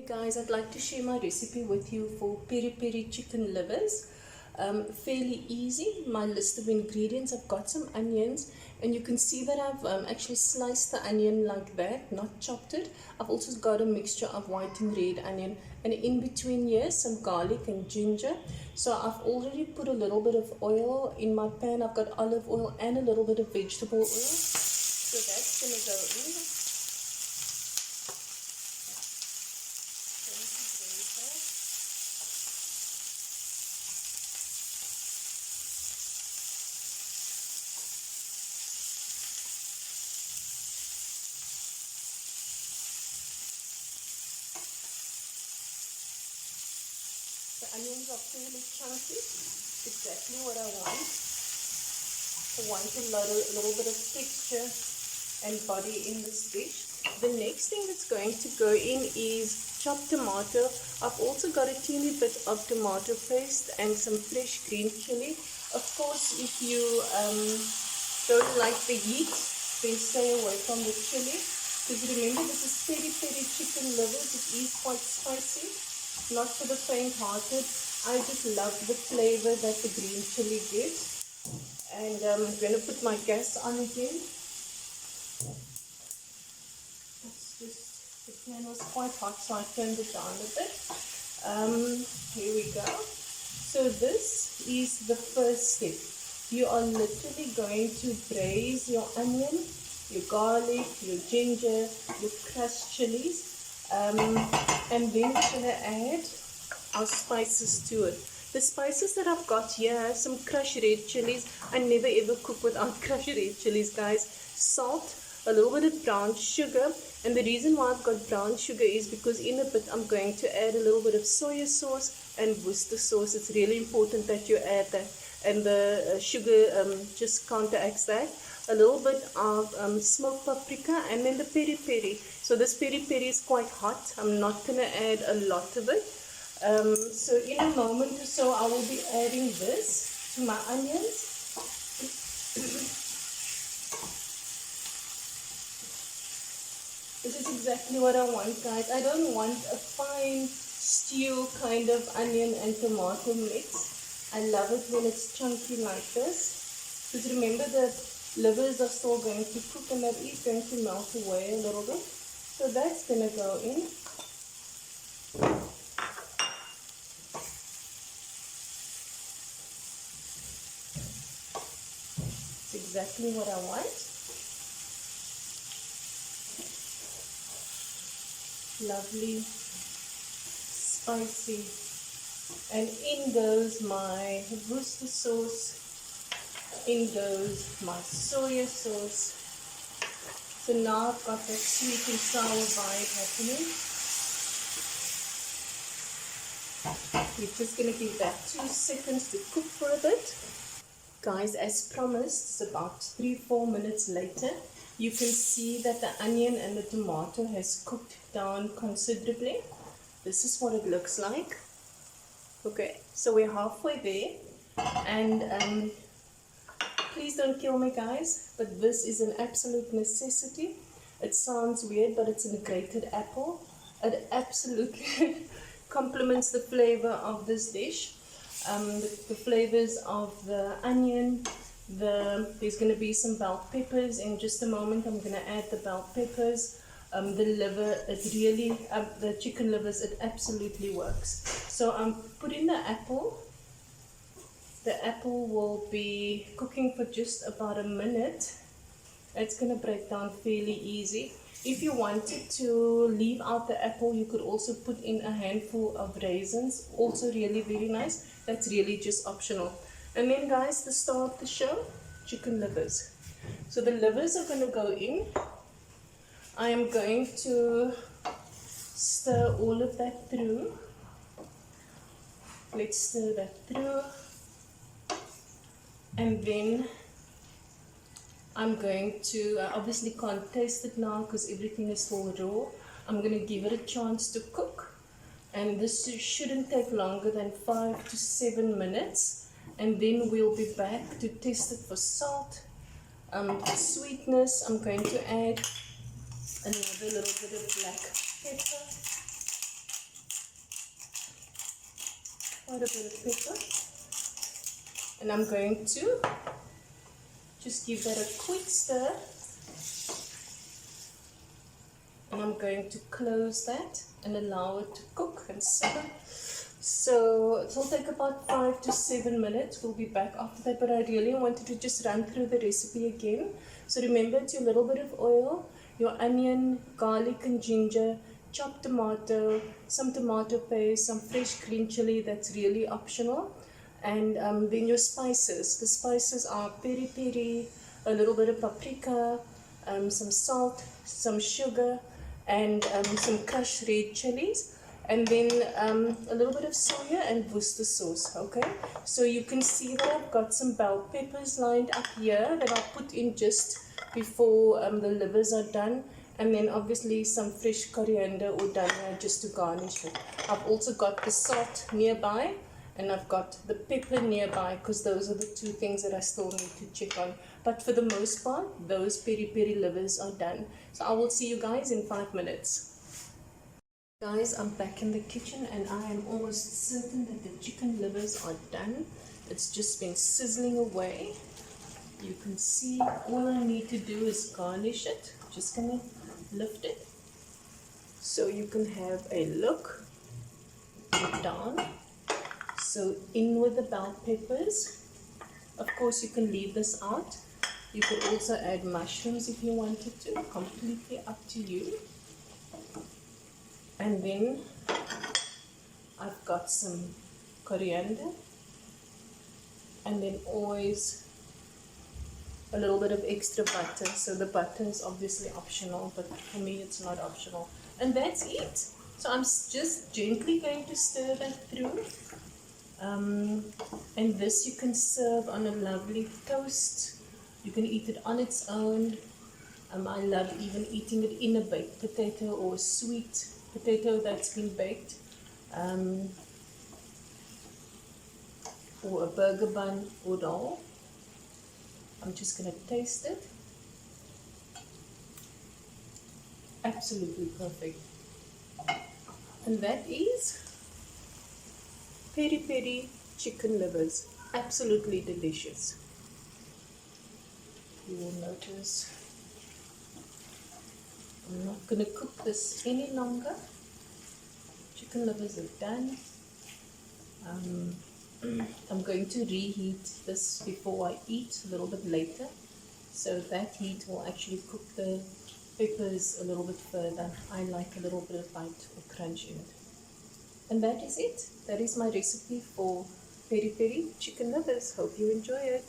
Guys, I'd like to share my recipe with you for peri-peri chicken livers. Fairly easy. My list of ingredients, I've got some onions, and you can see that I've actually sliced the onion like that, not chopped it. I've also got a mixture of white and red onion, and in between here some garlic and ginger. So I've already put a little bit of oil in my pan. I've got olive oil and a little bit of vegetable oil, so that's gonna go in. The onions are fairly chunky, exactly what I want. I want a little bit of texture and body in this dish. The next thing that's going to go in is chopped tomato. I've also got a teeny bit of tomato paste and some fresh green chili. Of course, if you don't like the heat, then stay away from the chili. Because remember, this is peri-peri chicken livers. It is quite spicy. Not for the faint-hearted. I just love the flavor that the green chili gives. And I'm going to put my gas on again. The pan was quite hot, so I turned it down a bit. Here we go. So this is the first step. You are literally going to braise your onion, your garlic, your ginger, your crushed chilies. And then we're going to add our spices to it. The spices that I've got here are some crushed red chilies. I never ever cook without crushed red chilies, guys. Salt, a little bit of brown sugar. And the reason why I've got brown sugar is because in a bit I'm going to add a little bit of soya sauce and Worcester sauce. It's really important that you add that. And the sugar just counteracts that. A little bit of smoked paprika, and then the peri-peri. So this peri-peri is quite hot. I'm not going to add a lot of it. So in a moment or so I will be adding this to my onions. This is exactly what I want, guys. I don't want a fine stew kind of onion and tomato mix. I love it when it's chunky like this. Because remember, the livers are still going to cook and that is going to melt away a little bit. So that's going to go in. It's exactly what I want. Lovely, spicy. And in goes my Worcester sauce. In goes my soya sauce. So now I've got that sweet and sour vibe happening. We're just going to give that 2 seconds to cook for a bit. Guys, as promised, it's about 3-4 minutes later. You can see that the onion and the tomato has cooked down considerably. This is what it looks like. Okay, so we're halfway there. And please don't kill me, guys, but this is an absolute necessity. It sounds weird, but it's a grated apple. It absolutely complements the flavor of this dish. The flavors of the onion, there's going to be some bell peppers. In just a moment I'm going to add the bell peppers. The liver, it really, the chicken livers, it absolutely works. So I'm putting the apple. The apple will be cooking for just about a minute. It's going to break down fairly easy. If you wanted to leave out the apple, you could also put in a handful of raisins. Also really very nice. That's really just optional. And then, guys, the star of the show, chicken livers. So the livers are going to go in. I am going to stir all of that through. Let's stir that through. And then I'm going to, I obviously can't taste it now because everything is still raw. I'm going to give it a chance to cook. And this shouldn't take longer than 5 to 7 minutes. And then we'll be back to test it for salt, sweetness. I'm going to add another little bit of black pepper. quite a bit of pepper. And I'm going to just give that a quick stir. And I'm going to close that and allow it to cook and simmer. So it will take about 5 to 7 minutes. We'll be back after that, but I really wanted to just run through the recipe again. So remember, it's your little bit of oil, your onion, garlic and ginger, chopped tomato, some tomato paste, some fresh green chili that's really optional, and then your spices. The spices are peri-peri, a little bit of paprika, some salt, some sugar, and some crushed red chilies, and then a little bit of soya and Worcester sauce. Okay, so you can see that I've got some bell peppers lined up here that I'll put in just before the livers are done, and then obviously some fresh coriander or dhania just to garnish it. I've also got the salt nearby, and I've got the pepper nearby, because those are the two things that I still need to check on. But for the most part, those peri-peri livers are done. So I will see you guys in 5 minutes. Guys, I'm back in the kitchen and I am almost certain that the chicken livers are done. It's just been sizzling away. You can see all I need to do is garnish it. Just gonna lift it so you can have a look. Put it down. So in with the bell peppers. Of course, you can leave this out. You could also add mushrooms if you wanted to, completely up to you. And then I've got some coriander, and then always a little bit of extra butter. So the butter is obviously optional, but for me it's not optional. And that's it. So I'm just gently going to stir that through. And this you can serve on a lovely toast. You can eat it on its own. I love even eating it in a baked potato or a sweet potato that's been baked, or a burger bun or dal. I'm just going to taste it. Absolutely perfect. And that is peri-peri chicken livers. Absolutely delicious. You will notice I'm not going to cook this any longer. Chicken livers are done. I'm going to reheat this before I eat a little bit later, so that heat will actually cook the peppers a little bit further. I like a little bit of bite or crunch in it. And that is it. That is my recipe for peri-peri chicken livers. Hope you enjoy it.